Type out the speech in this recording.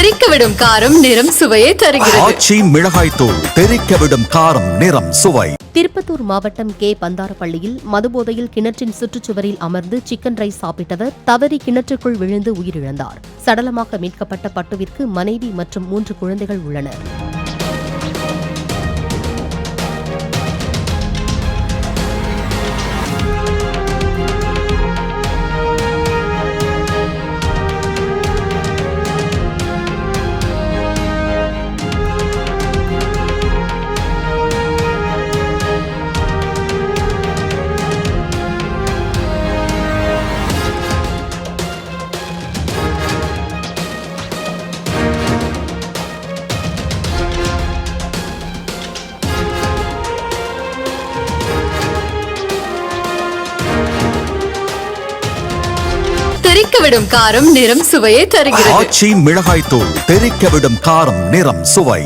தெறிக்கவிடும் காரம் நிறம் சுவையை தருகிறது. ஆச்சி மிளகாய் தூள் தெறிக்கவிடும் காரம் நிறம் சுவை. திருப்பத்தூர் மாவட்டம் கே பந்தாரப்பள்ளியில் மதுபோதையில் கிணற்றின் சுற்றுச்சுவரில் அமர்ந்து சிக்கன் ரைஸ் சாப்பிட்டவர் தவறி கிணற்றுக்குள் விழுந்து உயிரிழந்தார். சடலமாக மீட்கப்பட்ட பட்டுவிற்கு மனைவி மற்றும் 3 குழந்தைகள் உள்ளனர். தெறிக்கவிடும் காரம் நிறம் சுவையை தருகிறது. ஆச்சி மிளகாய் தூள் தெறிக்கவிடும் காரம் நிறம் சுவை.